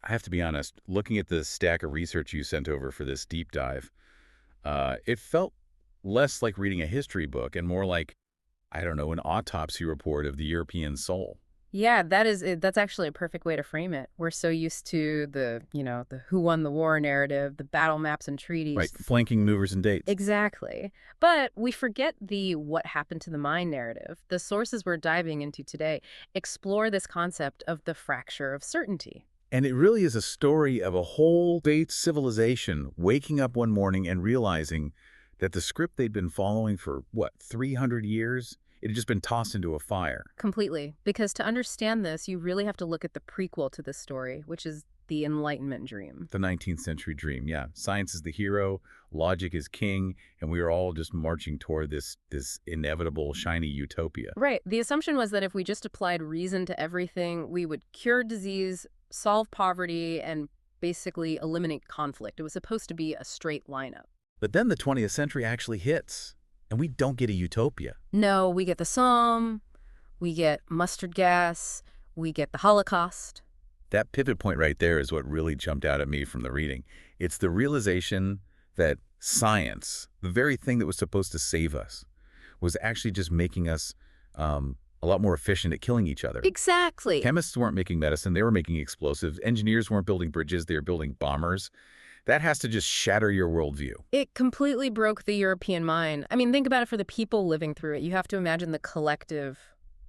I have to be honest, looking at the stack of research you sent over for this deep dive, it felt less like reading a history book and more like, I don't know, an autopsy report of the European soul. Yeah, that's actually a perfect way to frame it. We're so used to the who won the war narrative, the battle maps and Right, treaties. flanking movers and dates. Exactly. But we forget the what happened to the mind narrative. The sources we're diving into today explore this concept of the fracture of certainty. And it really is a story of a whole date civilization waking up one morning and realizing that the script they'd been following for, what, 300 years? It had just been tossed into a fire. Completely. Because to understand this, you really have to look at the prequel to this story, which is the Enlightenment dream. The 19th century dream, yeah. Science is the hero, logic is king, and we are all just marching toward this inevitable, shiny utopia. Right. The assumption was that if we just applied reason to everything, we would cure disease, solve poverty, and basically eliminate conflict. It was supposed to be a straight lineup. But then the 20th century actually hits, and we don't get a utopia. No, we get the Somme, we get mustard gas, we get the Holocaust. That pivot point right there is what really jumped out at me from the reading. It's the realization that science, the very thing that was supposed to save us, was actually just making us a lot more efficient at killing each other. Exactly. Chemists weren't making medicine, they were making explosives. Engineers weren't building bridges, they were building bombers. That has to just shatter your worldview. It completely broke the European mind. I mean, think about it for the people living through it. You have to imagine the collective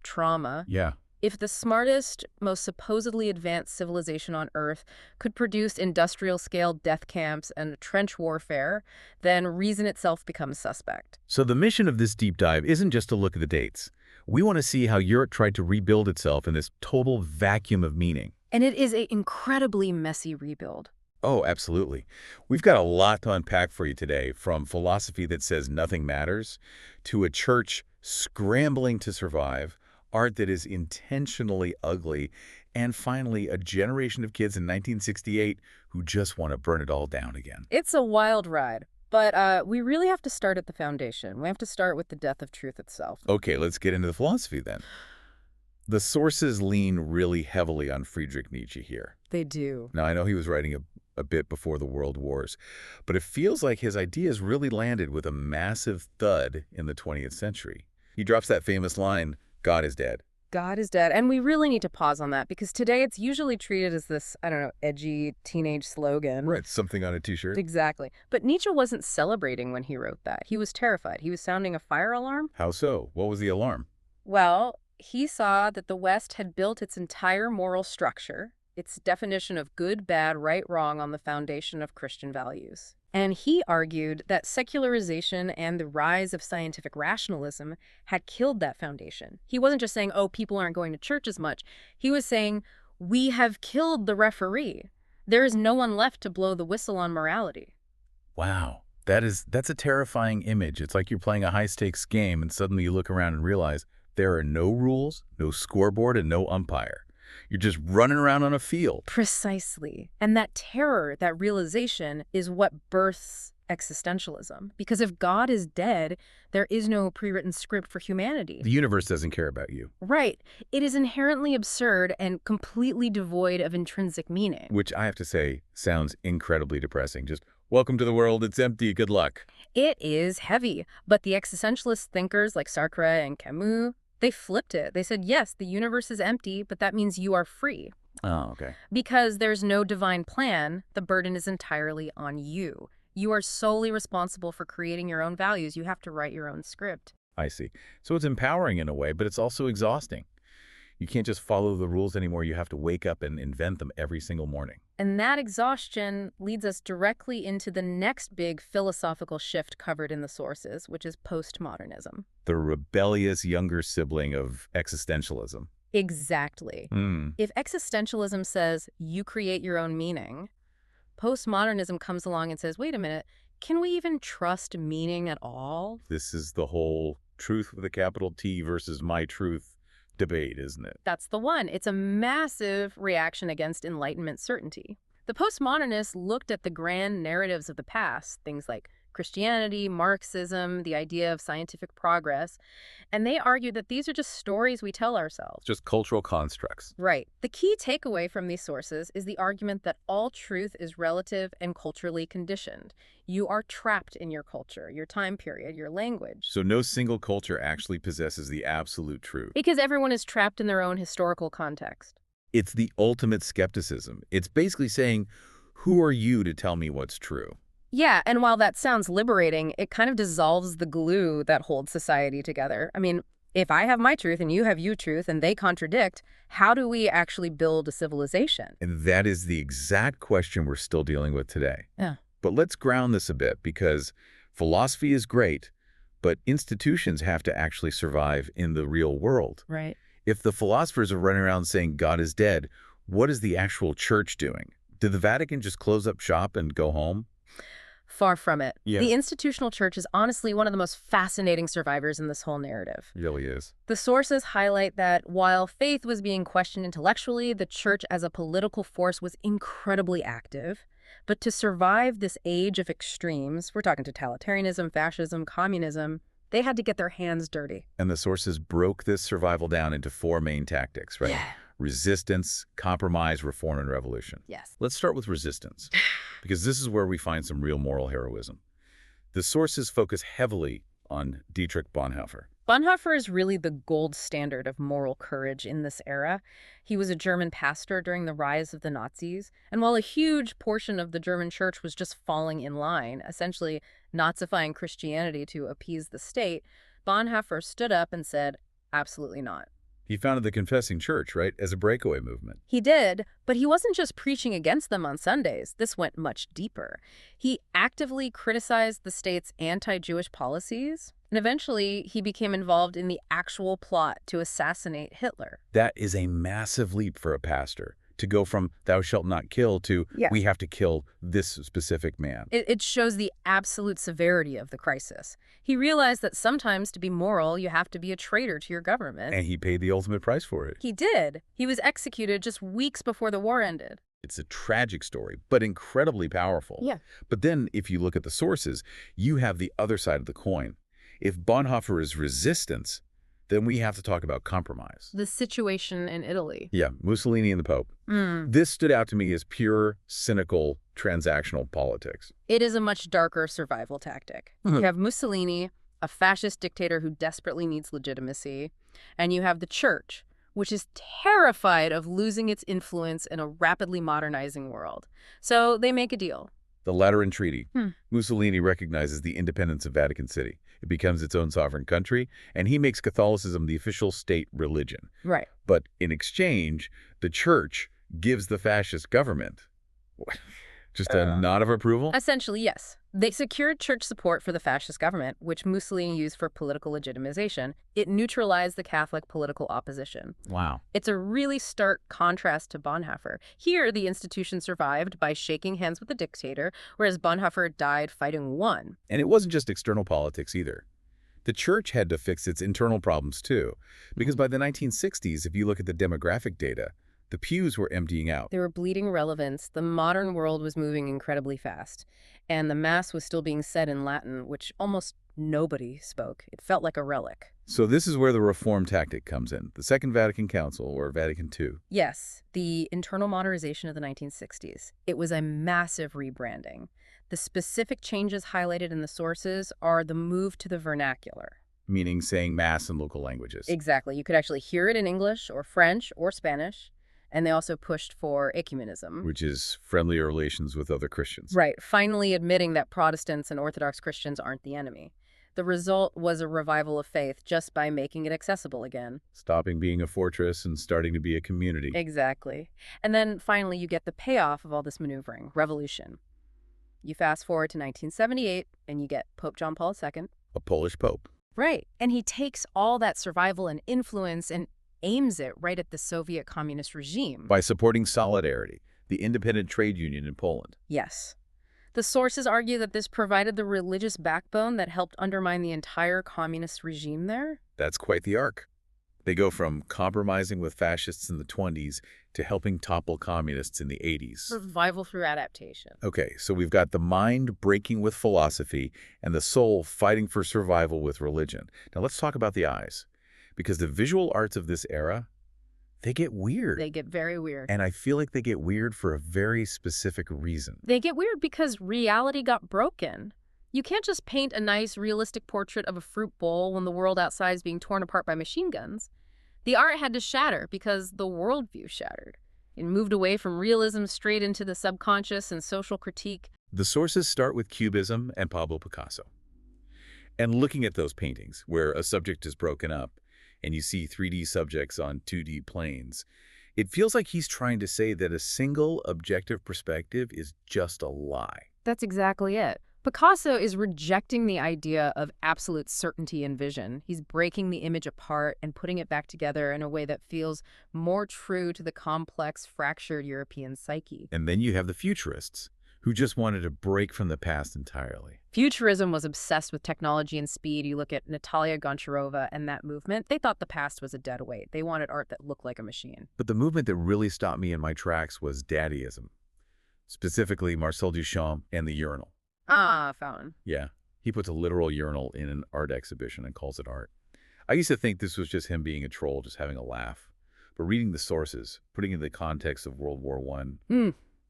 trauma. Yeah. If the smartest, most supposedly advanced civilization on Earth could produce industrial-scale death camps and trench warfare, then reason itself becomes suspect. So the mission of this deep dive isn't just to look at the dates. We want to see how Europe tried to rebuild itself in this total vacuum of meaning. And it is an incredibly messy rebuild. Oh, absolutely. We've got a lot to unpack for you today, from philosophy that says nothing matters to a church scrambling to survive, art that is intentionally ugly, and finally a generation of kids in 1968 who just want to burn it all down again. It's a wild ride, but we really have to start at the foundation. We have to start with the death of truth itself. Okay, let's get into the philosophy then. The sources lean really heavily on Friedrich Nietzsche here. They do. Now, I know he was writing a bit before the World Wars, but it feels like his ideas really landed with a massive thud in the 20th century. He drops that famous line, "God is dead." God is dead. And we really need to pause on that because today it's usually treated as this, I don't know, edgy teenage slogan. Right, something on a t-shirt. Exactly. But Nietzsche wasn't celebrating when he wrote that. He was terrified. He was sounding a fire alarm. How so? What was the alarm? Well, he saw that the West had built its entire moral structure, its definition of good, bad, right, wrong on the foundation of Christian values. And he argued that secularization and the rise of scientific rationalism had killed that foundation. He wasn't just saying, oh, people aren't going to church as much. He was saying, we have killed the referee. There is no one left to blow the whistle on morality. Wow. That's a terrifying image. It's like you're playing a high-stakes game and suddenly you look around and realize there are no rules, no scoreboard, and no umpire. You're just running around on a field. Precisely. And that terror, that realization, is what births existentialism. Because if God is dead, there is no pre-written script for humanity. The universe doesn't care about you. Right. It is inherently absurd and completely devoid of intrinsic meaning. Which I have to say sounds incredibly depressing. Just, welcome to the world, it's empty, good luck. It is heavy. But the existentialist thinkers like Sartre and Camus, they flipped it. They said, yes, the universe is empty, but that means you are free. Oh, okay. Because there's no divine plan, the burden is entirely on you. You are solely responsible for creating your own values. You have to write your own script. I see. So it's empowering in a way, but it's also exhausting. You can't just follow the rules anymore. You have to wake up and invent them every single morning. And that exhaustion leads us directly into the next big philosophical shift covered in the sources, which is postmodernism. The rebellious younger sibling of existentialism. Exactly. If existentialism says you create your own meaning, postmodernism comes along and says, wait a minute, can we even trust meaning at all? This is the whole truth with a capital T versus my truth debate, isn't it? That's the one. It's a massive reaction against Enlightenment certainty. The postmodernists looked at the grand narratives of the past, things like Christianity, Marxism, the idea of scientific progress, and they argue that these are just stories we tell ourselves. Just cultural constructs. Right. The key takeaway from these sources is the argument that all truth is relative and culturally conditioned. You are trapped in your culture, your time period, your language. So no single culture actually possesses the absolute truth. Because everyone is trapped in their own historical context. It's the ultimate skepticism. It's basically saying, who are you to tell me what's true? Yeah, and while that sounds liberating, it kind of dissolves the glue that holds society together. I mean, if I have my truth and you have your truth and they contradict, how do we actually build a civilization? And that is the exact question we're still dealing with today. Yeah. But let's ground this a bit, because philosophy is great, but institutions have to actually survive in the real world. Right. If the philosophers are running around saying God is dead, what is the actual church doing? Did the Vatican just close up shop and go home? Far from it. Yeah. The institutional church is honestly one of the most fascinating survivors in this whole narrative. It really is. The sources highlight that while faith was being questioned intellectually, the church as a political force was incredibly active. But to survive this age of extremes, we're talking totalitarianism, fascism, communism, they had to get their hands dirty. And the sources broke this survival down into four main tactics, right? Yeah. Resistance, compromise, reform, and revolution. Yes. Let's start with resistance, because this is where we find some real moral heroism. The sources focus heavily on Dietrich Bonhoeffer. Bonhoeffer is really the gold standard of moral courage in this era. He was a German pastor during the rise of the Nazis, and while a huge portion of the German church was just falling in line, essentially Nazifying Christianity to appease the state, Bonhoeffer stood up and said, absolutely not. He founded the Confessing Church, right, as a breakaway movement. He did, but he wasn't just preaching against them on Sundays. This went much deeper. He actively criticized the state's anti-Jewish policies, and eventually he became involved in the actual plot to assassinate Hitler. That is a massive leap for a pastor, to go from thou shalt not kill to Yes. we have to kill this specific man. It shows the absolute severity of the crisis. He realized that sometimes to be moral, you have to be a traitor to your government. And he paid the ultimate price for it. He did. He was executed just weeks before the war ended. It's a tragic story, but incredibly powerful. Yeah. But then, if you look at the sources, you have the other side of the coin. If Bonhoeffer is resistance, then we have to talk about compromise. The situation in Italy. Yeah, Mussolini and the Pope. This stood out to me as pure, cynical, transactional politics. It is a much darker survival tactic. You have Mussolini, a fascist dictator who desperately needs legitimacy, and you have the church, which is terrified of losing its influence in a rapidly modernizing world. So they make a deal. The Lateran Treaty. Mussolini recognizes the independence of Vatican City. It becomes its own sovereign country, and he makes Catholicism the official state religion. Right. But in exchange, the church gives the fascist government just a nod of approval? Essentially, yes. They secured church support for the fascist government, which Mussolini used for political legitimization. It neutralized the Catholic political opposition. Wow. It's a really stark contrast to Bonhoeffer. Here, the institution survived by shaking hands with the dictator, whereas Bonhoeffer died fighting one. And it wasn't just external politics either. The church had to fix its internal problems too, because by the 1960s, if you look at the demographic data, the pews were emptying out. They were bleeding relevance. The modern world was moving incredibly fast, and the Mass was still being said in Latin, which almost nobody spoke. It felt like a relic. So this is where the reform tactic comes in, the Second Vatican Council, or Vatican II. Yes, the internal modernization of the 1960s. It was a massive rebranding. The specific changes highlighted in the sources are the move to the vernacular. Meaning saying Mass in local languages. Exactly. You could actually hear it in English or French or Spanish. And they also pushed for ecumenism. Which is friendlier relations with other Christians. Right. Finally admitting that Protestants and Orthodox Christians aren't the enemy. The result was a revival of faith just by making it accessible again. Stopping being a fortress and starting to be a community. Exactly. And then finally you get the payoff of all this maneuvering, revolution. You fast forward to 1978 and you get Pope John Paul II. A Polish pope. Right. And he takes all that survival and influence and aims it right at the Soviet communist regime. By supporting Solidarity, the independent trade union in Poland. Yes. The sources argue that this provided the religious backbone that helped undermine the entire communist regime there. That's quite the arc. They go from compromising with fascists in the 20s to helping topple communists in the 80s. Survival through adaptation. Okay, so we've got the mind breaking with philosophy and the soul fighting for survival with religion. Now let's talk about the eyes, because the visual arts of this era, they get weird. They get very weird. And I feel like they get weird for a very specific reason. They get weird because reality got broken. You can't just paint a nice, realistic portrait of a fruit bowl when the world outside is being torn apart by machine guns. The art had to shatter because the worldview shattered. It moved away from realism straight into the subconscious and social critique. The sources start with Cubism and Pablo Picasso. And looking at those paintings, where a subject is broken up, and you see 3D subjects on 2D planes, it feels like he's trying to say that a single objective perspective is just a lie. That's exactly it. Picasso is rejecting the idea of absolute certainty in vision. He's breaking the image apart and putting it back together in a way that feels more true to the complex, fractured European psyche. And then you have the futurists, who just wanted to break from the past entirely. Futurism was obsessed with technology and speed. You look at Natalia Goncharova and that movement, they thought the past was a dead weight. They wanted art that looked like a machine. But the movement that really stopped me in my tracks was Dadaism, specifically Marcel Duchamp and the urinal. Fountain. Yeah, he puts a literal urinal in an art exhibition and calls it art. I used to think this was just him being a troll, just having a laugh. But reading the sources, putting it in the context of World War I,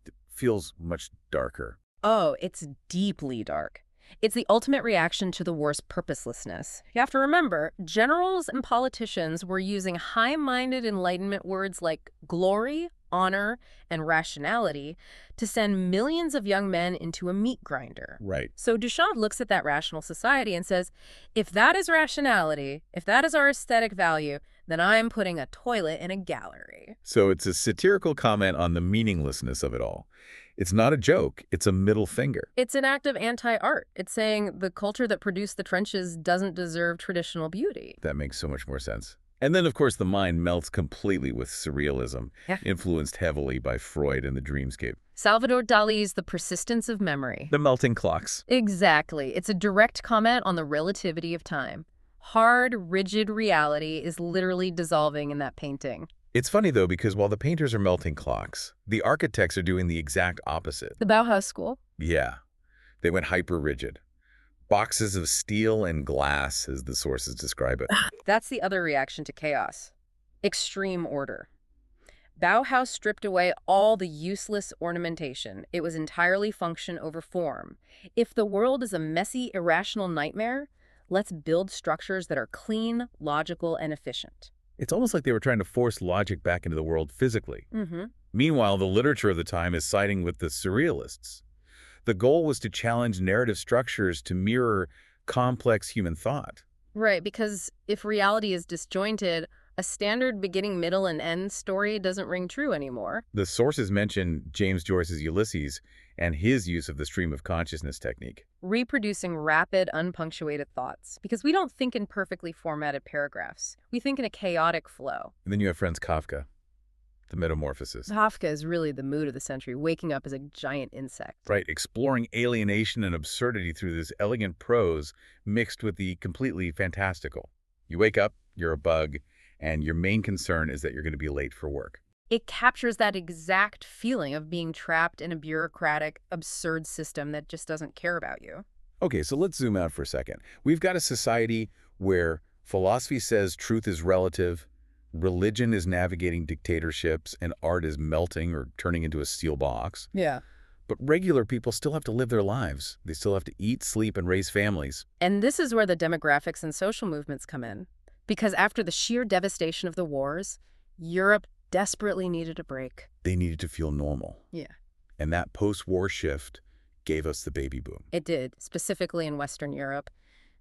it feels much darker. Oh, it's deeply dark. It's the ultimate reaction to the war's purposelessness. You have to remember, generals and politicians were using high-minded Enlightenment words like glory, honor, and rationality to send millions of young men into a meat grinder. Right. So Duchamp looks at that rational society and says, if that is rationality, if that is our aesthetic value, then I'm putting a toilet in a gallery. So it's a satirical comment on the meaninglessness of it all. It's not a joke. It's a middle finger. It's an act of anti-art. It's saying the culture that produced the trenches doesn't deserve traditional beauty. That makes so much more sense. And then, of course, the mind melts completely with surrealism, influenced heavily by Freud and the dreamscape. Salvador Dali's The Persistence of Memory. The melting clocks. Exactly. It's a direct comment on the relativity of time. Hard, rigid reality is literally dissolving in that painting. It's funny, though, because while the painters are melting clocks, the architects are doing the exact opposite. The Bauhaus School? Yeah. They went hyper-rigid. Boxes of steel and glass, as the sources describe it. That's the other reaction to chaos. Extreme order. Bauhaus stripped away all the useless ornamentation. It was entirely function over form. If the world is a messy, irrational nightmare, let's build structures that are clean, logical, and efficient. It's almost like they were trying to force logic back into the world physically. Meanwhile, the literature of the time is siding with the surrealists. The goal was to challenge narrative structures to mirror complex human thought. Right, because if reality is disjointed, a standard beginning, middle, and end story doesn't ring true anymore. The sources mention James Joyce's Ulysses and his use of the stream of consciousness technique. Reproducing rapid, unpunctuated thoughts. Because we don't think in perfectly formatted paragraphs. We think in a chaotic flow. And then you have Franz Kafka, the metamorphosis. Kafka is really the mood of the century, waking up as a giant insect. Right, exploring alienation and absurdity through this elegant prose mixed with the completely fantastical. You wake up, you're a bug, and your main concern is that you're going to be late for work. It captures that exact feeling of being trapped in a bureaucratic, absurd system that just doesn't care about you. Okay, so let's zoom out for a second. We've got a society where philosophy says truth is relative, religion is navigating dictatorships, and art is melting or turning into a steel box. Yeah. But regular people still have to live their lives. They still have to eat, sleep, and raise families. And this is where the demographics and social movements come in. Because after the sheer devastation of the wars, Europe desperately needed a break. They needed to feel normal. Yeah. And that post-war shift gave us the baby boom. It did, specifically in Western Europe.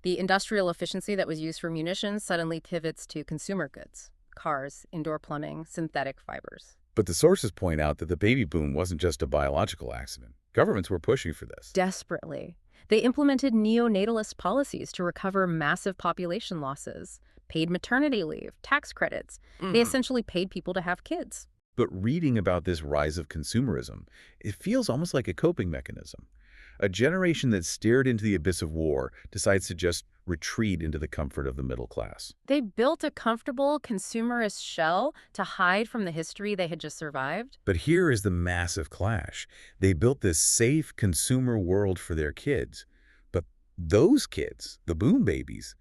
The industrial efficiency that was used for munitions suddenly pivots to consumer goods, cars, indoor plumbing, synthetic fibers. But the sources point out that the baby boom wasn't just a biological accident. Governments were pushing for this. Desperately. They implemented neonatalist policies to recover massive population losses, paid maternity leave, tax credits. They essentially paid people to have kids. But reading about this rise of consumerism, it feels almost like a coping mechanism. A generation that stared into the abyss of war decides to just retreat into the comfort of the middle class. They built a comfortable consumerist shell to hide from the history they had just survived. But here is the massive clash. They built this safe consumer world for their kids. But those kids, the boom babies,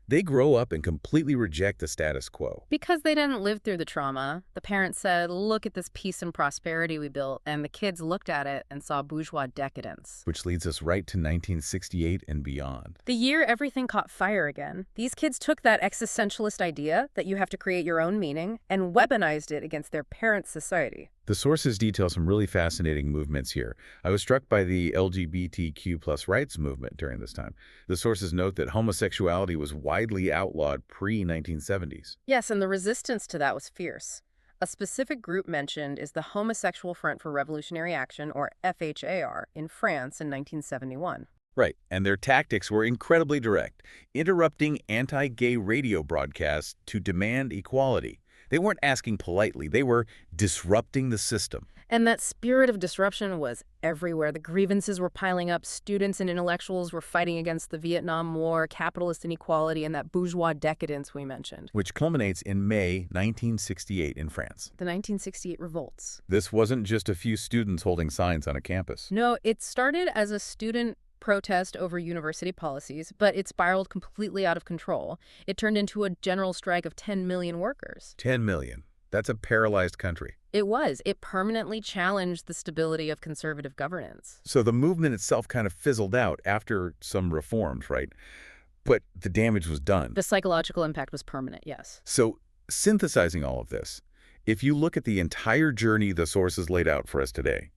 they grow up and completely reject the status quo. Because they didn't live through the trauma, the parents said, look at this peace and prosperity we built, and the kids looked at it and saw bourgeois decadence. Which leads us right to 1968 and beyond. The year everything caught fire again, these kids took that existentialist idea that you have to create your own meaning and weaponized it against their parents' society. The sources detail some really fascinating movements here. I was struck by the LGBTQ plus rights movement during this time. The sources note that homosexuality was widely outlawed pre-1970s. Yes, and the resistance to that was fierce. A specific group mentioned is the Homosexual Front for Revolutionary Action, or FHAR, in France in 1971. Right, and their tactics were incredibly direct, interrupting anti-gay radio broadcasts to demand equality. They weren't asking politely, they were disrupting the system. And that spirit of disruption was everywhere. The grievances were piling up. Students and intellectuals were fighting against the Vietnam War, capitalist inequality, and that bourgeois decadence we mentioned. Which culminates in May 1968 in France. The 1968 revolts. This wasn't just a few students holding signs on a campus. No, it started as a student protest over university policies, but it spiraled completely out of control. It turned into a general strike of 10 million workers. 10 million. That's a paralyzed country. It was. It permanently challenged the stability of conservative governance. So the movement itself kind of fizzled out after some reforms, right? But the damage was done. The psychological impact was permanent, yes. So synthesizing all of this, if you look at the entire journey the sources laid out for us today,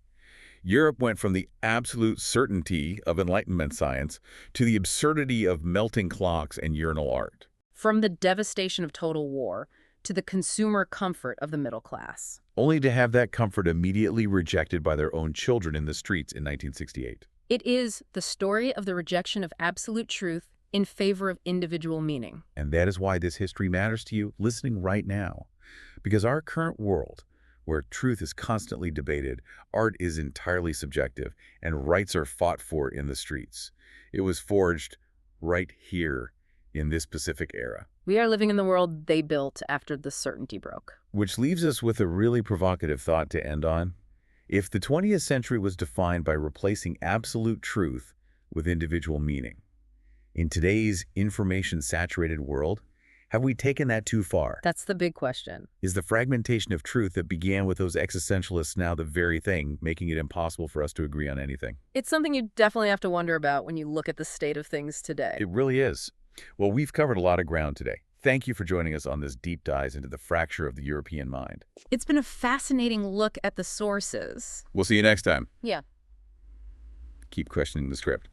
Europe went from the absolute certainty of Enlightenment science to the absurdity of melting clocks and urinal art. From the devastation of total war to the consumer comfort of the middle class. Only to have that comfort immediately rejected by their own children in the streets in 1968. It is the story of the rejection of absolute truth in favor of individual meaning. And that is why this history matters to you listening right now. Because our current world, where truth is constantly debated, art is entirely subjective, and rights are fought for in the streets. It was forged right here in this specific era. We are living in the world they built after the certainty broke. Which leaves us with a really provocative thought to end on. If the 20th century was defined by replacing absolute truth with individual meaning, in today's information-saturated world, have we taken that too far? That's the big question. Is the fragmentation of truth that began with those existentialists now the very thing, making it impossible for us to agree on anything? It's something you definitely have to wonder about when you look at the state of things today. It really is. Well, we've covered a lot of ground today. Thank you for joining us on this deep dive into the fracture of the European mind. It's been a fascinating look at the sources. We'll see you next time. Yeah. Keep questioning the script.